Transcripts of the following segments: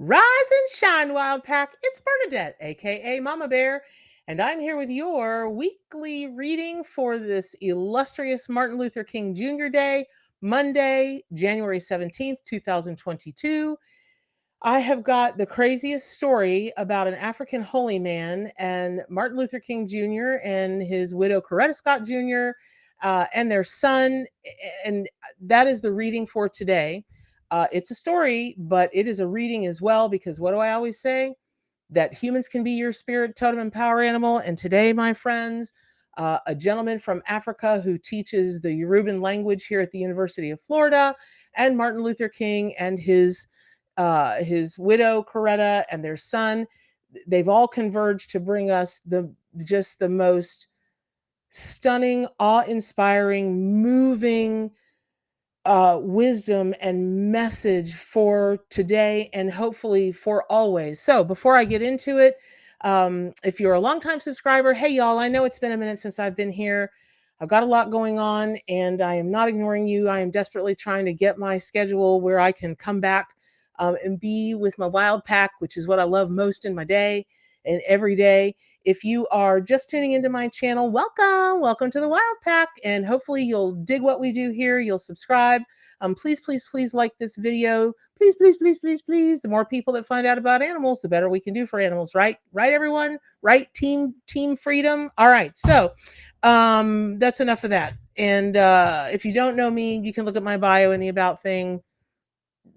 Rise and shine, Wild Pack. It's Bernadette, aka Mama Bear, and I'm here with your weekly reading for this illustrious Martin Luther King Jr. Day, Monday, January 17th, 2022. I have got the craziest story about an African holy man and Martin Luther King Jr. and his widow Coretta Scott Jr. And their son, and that is the reading for today. It's a story, but it is a reading as well because what do I always say? That humans can be your spirit totem and power animal. And today, my friends, a gentleman from Africa who teaches the Yoruban language here at the University of Florida, and Martin Luther King and his widow Coretta and their son, they've all converged to bring us the most stunning, awe-inspiring, moving wisdom and message for today and hopefully for always. So before I get into it, if you're a longtime subscriber, hey y'all, I know it's been a minute since I've been here. I've got a lot going on and I am not ignoring you. I am desperately trying to get my schedule where I can come back and be with my wild pack, which is what I love most in my day and every day. If you are just tuning into my channel, welcome to the Wild Pack, and hopefully you'll dig what we do here. You'll subscribe. Please like this video. Please. The more people that find out about animals, the better we can do for animals, right? Right, everyone? Right, team freedom. All right, so that's enough of that. And if you don't know me, you can look at my bio in the about thing,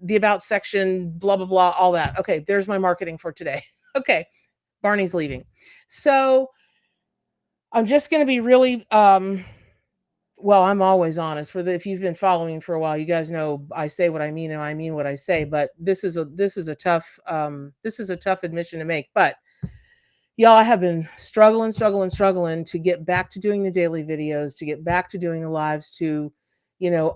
the about section, blah blah blah, all that. Okay, there's my marketing for today. Okay, Barney's leaving. So I'm just going to be really, well, I'm always honest. If you've been following for a while, you guys know I say what I mean and I mean what I say. But this is a tough admission to make. But y'all, I have been struggling to get back to doing the daily videos, to get back to doing the lives, to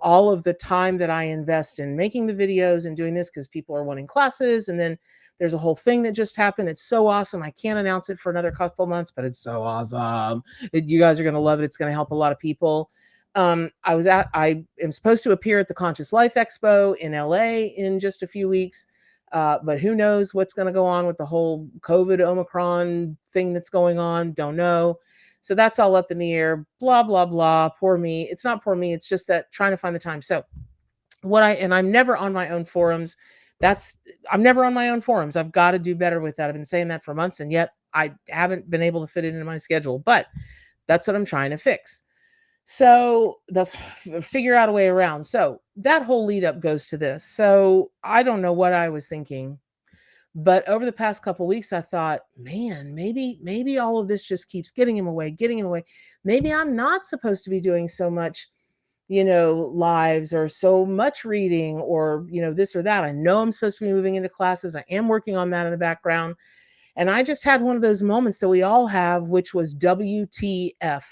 all of the time that I invest in making the videos and doing this because people are wanting classes, and then there's a whole thing that just happened. It's so awesome. I can't announce it for another couple months, but it's so awesome. You guys are going to love it. It's going to help a lot of people. I am supposed to appear at the Conscious Life Expo in LA in just a few weeks. But who knows what's going to go on with the whole COVID Omicron thing that's going on. Don't know. So that's all up in the air. Blah, blah, blah. Poor me. It's not poor me. It's just that trying to find the time. So I'm never on my own forums. I'm never on my own forums. I've got to do better with that. I've been saying that for months, and yet I haven't been able to fit it into my schedule, but that's what I'm trying to fix. So that's figure out a way around. So that whole lead up goes to this. So I don't know what I was thinking, but over the past couple of weeks, I thought, man, maybe all of this just keeps getting him away. Maybe I'm not supposed to be doing so much, lives or so much reading or, this or that. I know I'm supposed to be moving into classes. I am working on that in the background. And I just had one of those moments that we all have, which was WTF.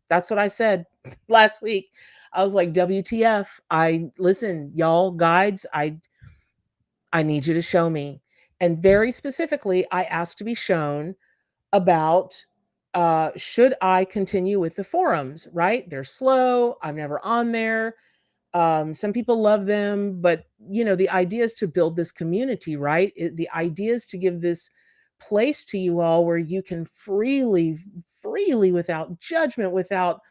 That's what I said last week. I was like, WTF. Listen, y'all guides, I need you to show me. And very specifically, I asked to be shown about should I continue with the forums, right? They're slow. I'm never on there. Some people love them, but the idea is to build this community, right? The idea is to give this place to you all where you can freely, without judgment, without,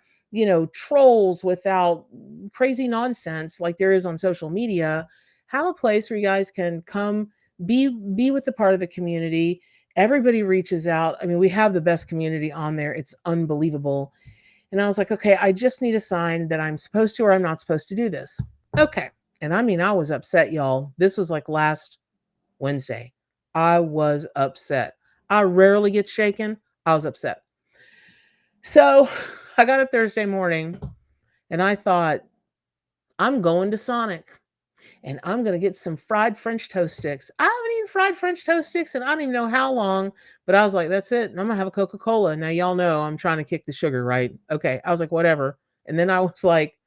trolls, without crazy nonsense like there is on social media, have a place where you guys can come be with the part of the community. Everybody reaches out. I mean, we have the best community on there. It's unbelievable. And I was like, okay, I just need a sign that I'm supposed to or I'm not supposed to do this. Okay. And I mean, I was upset, y'all. This was like last Wednesday. I was upset. I rarely get shaken. I was upset. So I got up Thursday morning and I thought, I'm going to Sonic and I'm going to get some fried French toast sticks. I haven't eaten fried French toast sticks and I don't even know how long, but I was like, that's it. And I'm going to have a Coca-Cola. Now, y'all know I'm trying to kick the sugar, right? Okay. I was like, whatever. And then I was like,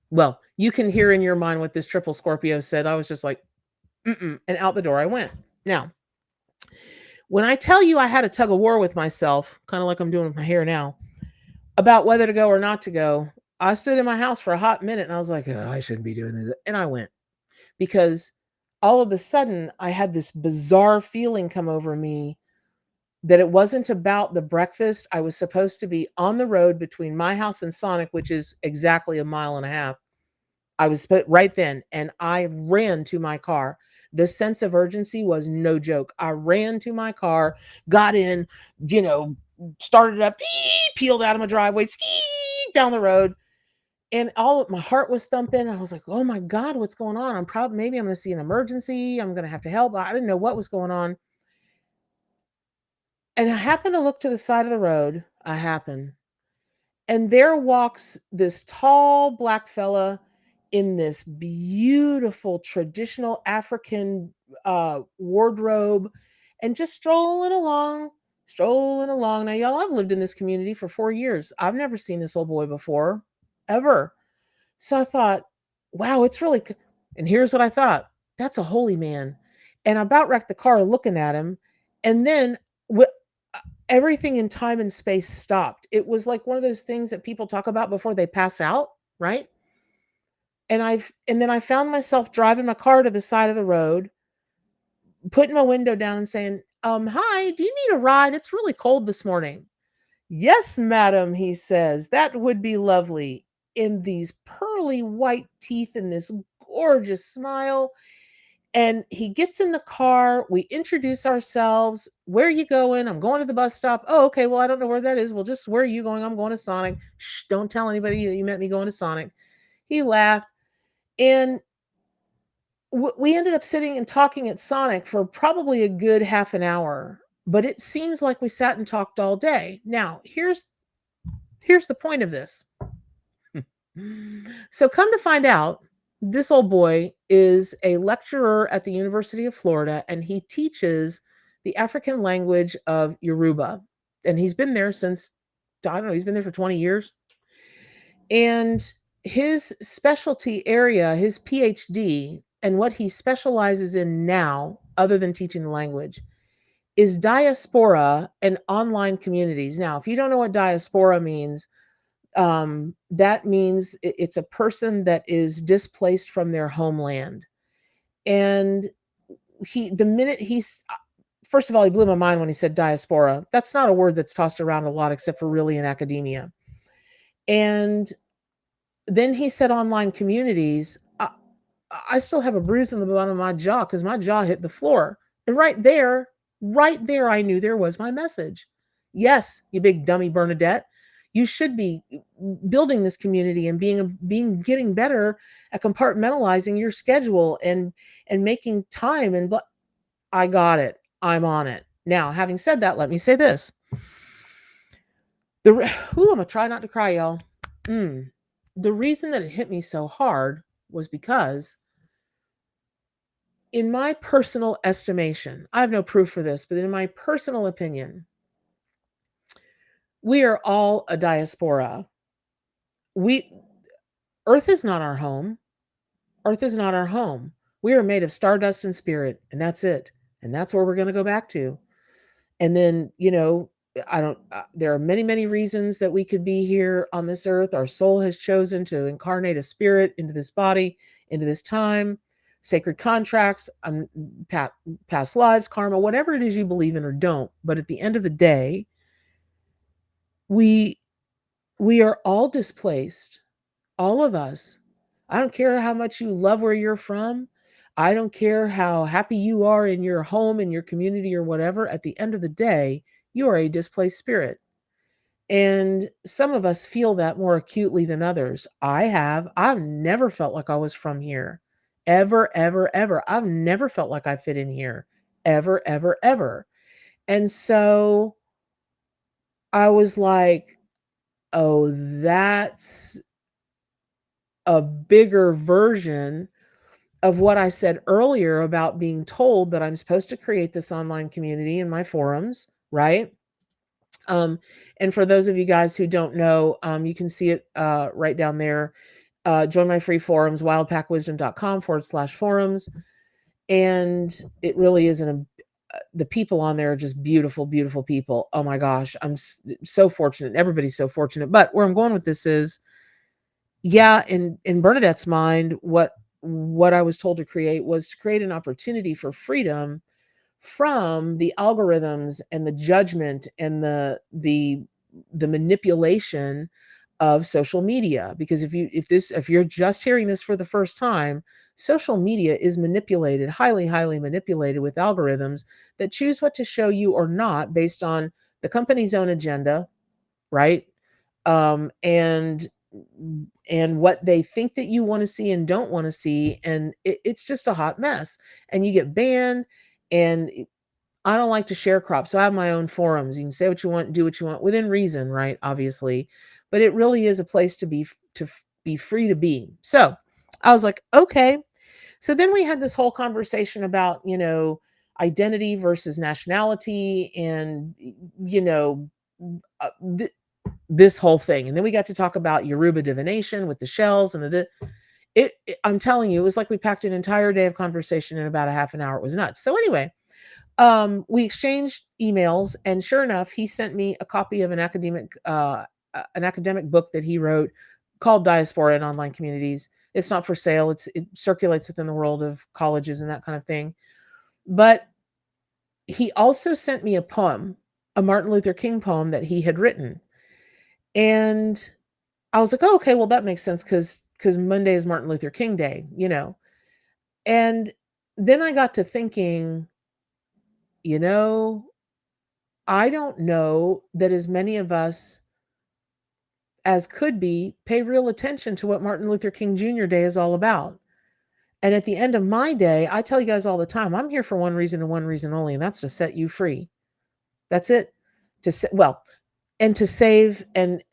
well, you can hear in your mind what this triple Scorpio said. I was just like, mm-mm, and out the door I went. Now, when I tell you I had a tug of war with myself, kind of like I'm doing with my hair now, about whether to go or not to go, I stood in my house for a hot minute and I was like, oh, I shouldn't be doing this. And I went because all of a sudden I had this bizarre feeling come over me that it wasn't about the breakfast. I was supposed to be on the road between my house and Sonic, which is exactly a mile and a half. I was put right then, and I ran to my car. The sense of urgency was no joke. I ran to my car, got in, you know, started up, peeled out of my driveway, ski down the road, and all of my heart was thumping. I was like, "Oh my God, what's going on? I'm probably maybe I'm going to see an emergency. I'm going to have to help." I didn't know what was going on, and I happened to look to the side of the road. I happened, and there walks this tall black fella in this beautiful traditional African wardrobe and just strolling along, strolling along. Now, y'all, I've lived in this community for 4 years. I've never seen this old boy before, ever. So I thought, wow, it's really, and here's what I thought, that's a holy man. And I about wrecked the car looking at him. And then wh- everything in time and space stopped. It was like one of those things that people talk about before they pass out, right? And then I found myself driving my car to the side of the road, putting my window down and saying, hi, do you need a ride? It's really cold this morning. Yes, madam, he says, that would be lovely. In these pearly white teeth and this gorgeous smile. And he gets in the car. We introduce ourselves. Where are you going? I'm going to the bus stop. Oh, okay. Well, I don't know where that is. Well, just where are you going? I'm going to Sonic. Shh, don't tell anybody that you met me going to Sonic. He laughed. And we ended up sitting and talking at Sonic for probably a good half an hour. But it seems like we sat and talked all day. Now, here's the point of this. So come to find out, this old boy is a lecturer at the University of Florida, and he teaches the African language of Yoruba. And he's been there since, I don't know, he's been there for 20 years. And his specialty area, his PhD, and what he specializes in now, other than teaching the language, is diaspora and online communities. Now, if you don't know what diaspora means, that means it's a person that is displaced from their homeland. And the minute first of all, he blew my mind when he said diaspora. That's not a word that's tossed around a lot, except for really in academia. And then he said online communities. I still have a bruise in the bottom of my jaw because my jaw hit the floor. And right there, I knew there was my message. Yes, you big dummy Bernadette, you should be building this community and being getting better at compartmentalizing your schedule and making time. And but I got it. I'm on it. Now, having said that, let me say this. I'm gonna try not to cry, y'all. The reason that it hit me so hard was because, in my personal estimation, I have no proof for this, but in my personal opinion, we are all a diaspora. We Earth is not our home. Earth is not our home. We are made of stardust and spirit, and that's it. And that's where we're going to go back to. And then, I don't, there are many, many reasons that we could be here on this earth. Our soul has chosen to incarnate a spirit into this body, into this time, sacred contracts, past lives, karma, whatever it is you believe in or don't. But at the end of the day, we are all displaced, all of us. I don't care how much you love where you're from. I don't care how happy you are in your home, in your community, or whatever. At the end of the day, you are a displaced spirit. And some of us feel that more acutely than others. I've never felt like I was from here. Ever, ever, ever. I've never felt like I fit in here. Ever, ever, ever. And so I was like, oh, that's a bigger version of what I said earlier about being told that I'm supposed to create this online community in my forums, right? And for those of you guys who don't know, you can see it right down there. Join my free forums, wildpackwisdom.com/forums. And it really isn't the people on there are just beautiful, beautiful people. Oh my gosh, I'm so fortunate. Everybody's so fortunate. But where I'm going with this is, yeah, in Bernadette's mind, what what I was told to create was to create an opportunity for freedom from the algorithms and the judgment and the manipulation of social media. Because if you're just hearing this for the first time, social media is manipulated, highly manipulated, with algorithms that choose what to show you or not based on the company's own agenda, right? um and and what they think that you want to see and don't want to see, and it's just a hot mess, and you get banned. And I don't like to share crop, so I have my own forums. You can say what you want, do what you want within reason, right? Obviously, but it really is a place to be free to be. So I was like, okay. So then we had this whole conversation about, identity versus nationality, and you know uh, th- this whole thing. And then we got to talk about Yoruba divination with the shells and I'm telling you, it was like we packed an entire day of conversation in about a half an hour. It was nuts. So anyway, we exchanged emails, and sure enough, he sent me a copy of an academic book that he wrote called Diaspora and Online Communities. It's not for sale. It circulates within the world of colleges and that kind of thing. But he also sent me a poem, a Martin Luther King poem that he had written. And I was like, oh, okay, well, that makes sense because Monday is Martin Luther King Day. And then I got to thinking, you know, I don't know that as many of us as could be pay real attention to what Martin Luther King Jr. Day is all about. And at the end of my day, I tell you guys all the time, I'm here for one reason and one reason only, and that's to set you free. That's it. Well, and to save and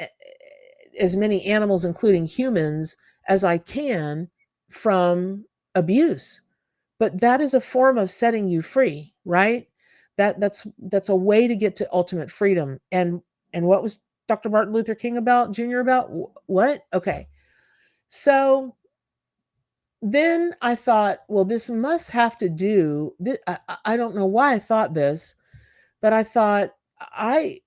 as many animals, including humans, as I can from abuse. But that is a form of setting you free, right? That's a way to get to ultimate freedom. And what was Dr. Martin Luther King about, Jr. about? What? Okay. So then I thought, well, this must have to do. I don't know why I thought this, but I thought I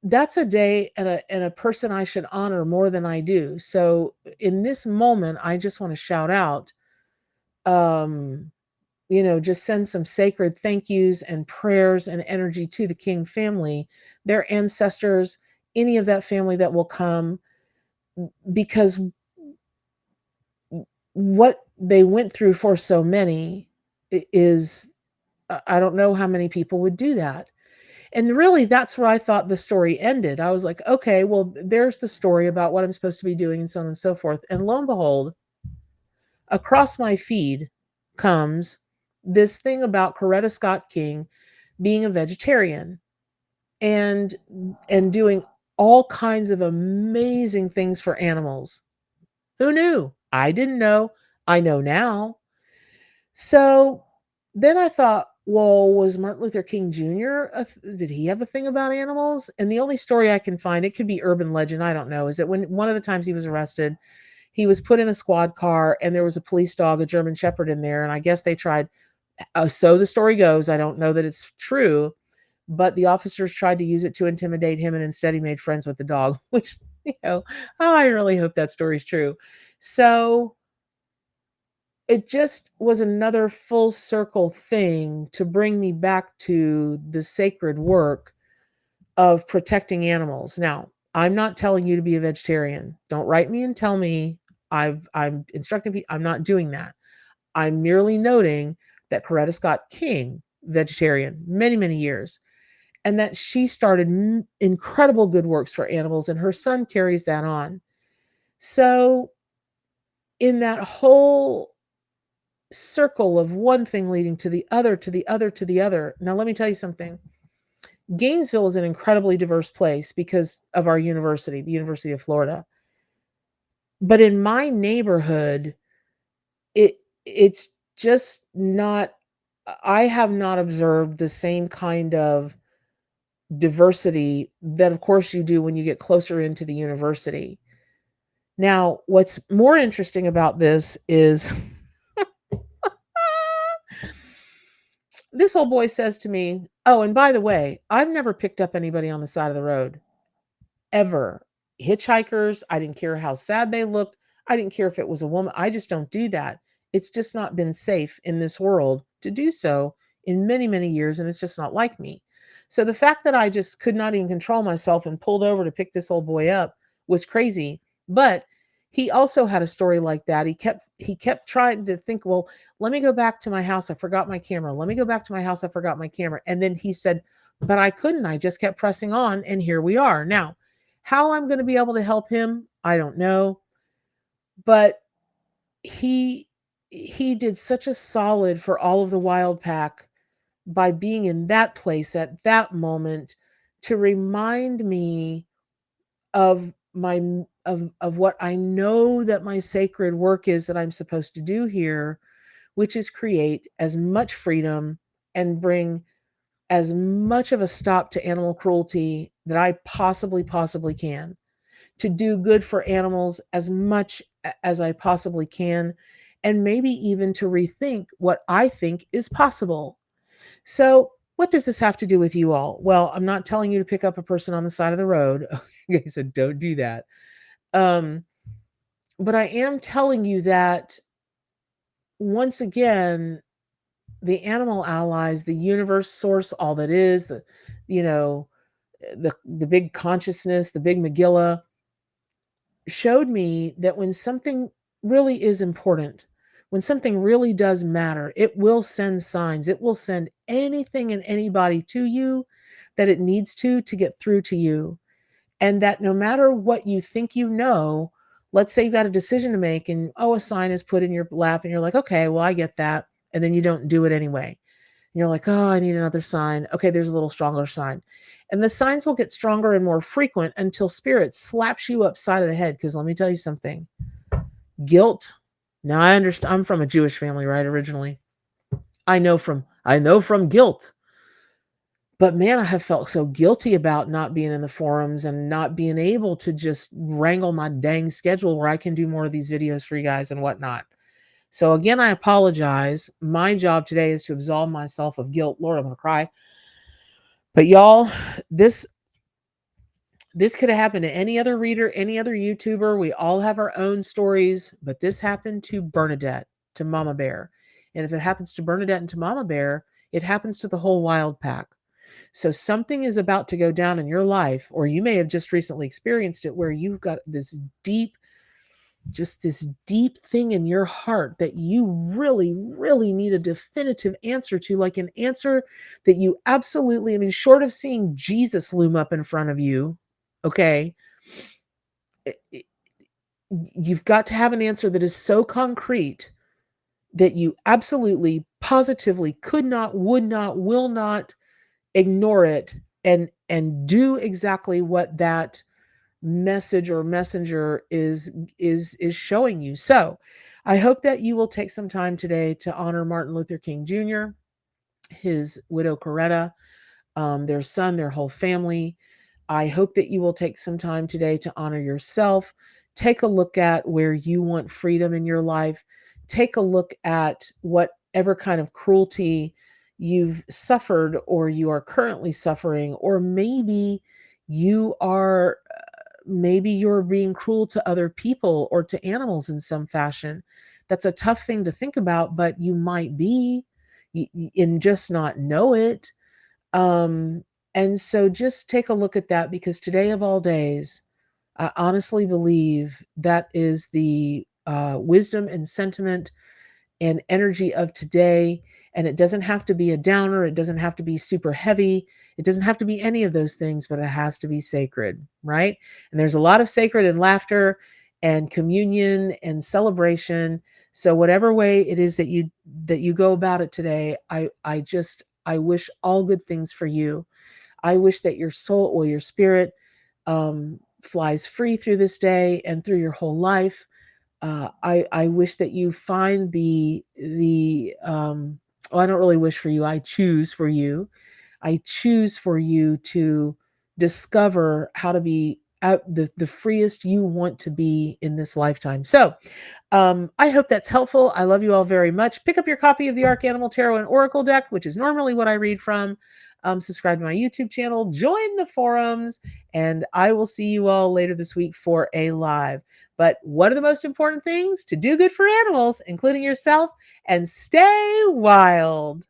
that's a day and a person I should honor more than I do. So in this moment, I just want to shout out, um, just send some sacred thank yous and prayers and energy to the King family, their ancestors, any of that family that will come, because what they went through for so many is, I don't know how many people would do that. And really, that's where I thought the story ended. I was like, okay, well, there's the story about what I'm supposed to be doing and so on and so forth. And lo and behold, across my feed comes this thing about Coretta Scott King being a vegetarian and and doing all kinds of amazing things for animals. Who knew? I didn't know. I know now. So then I thought, well, was Martin Luther King Jr. Did he have a thing about animals? And the only story I can find, it could be urban legend, I don't know, is that when one of the times he was arrested, he was put in a squad car and there was a police dog, a German Shepherd in there. And I guess they tried, so the story goes, I don't know that it's true, but the officers tried to use it to intimidate him. And instead he made friends with the dog, which, I really hope that story's true. So it just was another full circle thing to bring me back to the sacred work of protecting animals. Now, I'm not telling you to be a vegetarian. Don't write me and tell me I'm instructing people. I'm not doing that. I'm merely noting that Coretta Scott King, vegetarian, many years, and that she started incredible good works for animals, and her son carries that on. So, in that whole circle of one thing leading to the other, to the other, to the other. Now, let me tell you something. Gainesville is an incredibly diverse place because of our university, the University of Florida. But in my neighborhood, it's just not, I have not observed the same kind of diversity that of course you do when you get closer into the university. Now, what's more interesting about this is this old boy says to me, oh, and by the way, I've never picked up anybody on the side of the road, ever. Hitchhikers, I didn't care how sad they looked. I didn't care if it was a woman. I just don't do that. It's just not been safe in this world to do so in many, many years, and it's just not like me. So the fact that I just could not even control myself and pulled over to pick this old boy up was crazy. But he also had a story like that. He kept trying to think, well, let me go back to my house. I forgot my camera. Let me go back to my house. I forgot my camera. And then he said, but I couldn't. I just kept pressing on, and here we are. Now, how I'm going to be able to help him, I don't know. But he he did such a solid for all of the wild pack by being in that place at that moment to remind me of of what I know that my sacred work is that I'm supposed to do here, which is create as much freedom and bring as much of a stop to animal cruelty that I possibly can, to do good for animals as much as I possibly can, and maybe even to rethink what I think is possible. So, what does this have to do with you all? Well, I'm not telling you to pick up a person on the side of the road. Okay, so don't do that. Um, but I am telling you that once again, the animal allies, the universe, source, all that is, you know, the big consciousness, the big Megillah, showed me that when something really is important, when something really does matter, it will send signs. It will send anything and anybody to you that it needs to get through to you. And that no matter what you think you know, let's say you've got a decision to make and, oh, a sign is put in your lap and you're like, okay, well, I get that. And then you don't do it anyway. And you're like, oh, I need another sign. Okay, there's a little stronger sign. And the signs will get stronger and more frequent until spirit slaps you upside of the head. Because let me tell you something, guilt. Now I understand. I'm from a Jewish family, right? Originally, I know from guilt. But man, I have felt so guilty about not being in the forums and not being able to just wrangle my dang schedule where I can do more of these videos for you guys and whatnot. So again, I apologize. My job today is to absolve myself of guilt. Lord, I'm gonna cry. But y'all, this this could have happened to any other reader, any other YouTuber. We all have our own stories, but this happened to Bernadette, to Mama Bear. And if it happens to Bernadette and to Mama Bear, it happens to the whole wild pack. So something is about to go down in your life, or you may have just recently experienced it where you've got this deep, just this deep thing in your heart that you really, really need a definitive answer to, like an answer that you absolutely, I mean, short of seeing Jesus loom up in front of you, okay, it- you've got to have an answer that is so concrete that you absolutely, positively could not, would not, will not ignore it and do exactly what that message or messenger is showing you. So I hope that you will take some time today to honor Martin Luther King Jr., his widow Coretta, their son, their whole family. I hope that you will take some time today to honor yourself. Take a look at where you want freedom in your life. Take a look at whatever kind of cruelty you've suffered or you are currently suffering, or maybe you're being cruel to other people or to animals in some fashion. That's a tough thing to think about, but you might be and just not know it. um, and so just take a look at that, because today of all days, I honestly believe that is the wisdom and sentiment and energy of today. And it doesn't have to be a downer. It doesn't have to be super heavy. It doesn't have to be any of those things, but it has to be sacred, right? And there's a lot of sacred in laughter and communion and celebration. So whatever way it is that you go about it today, I wish all good things for you. I wish that your soul or your spirit flies free through this day and through your whole life. I wish that you find I don't really wish for you. I choose for you. I choose for you to discover how to be the freest you want to be in this lifetime. So I hope that's helpful. I love you all very much. Pick up your copy of the Arc Animal Tarot and Oracle deck, which is normally what I read from. Subscribe to my YouTube channel, join the forums, and I will see you all later this week for a live. But what are the most important things? To do good for animals, including yourself, and stay wild.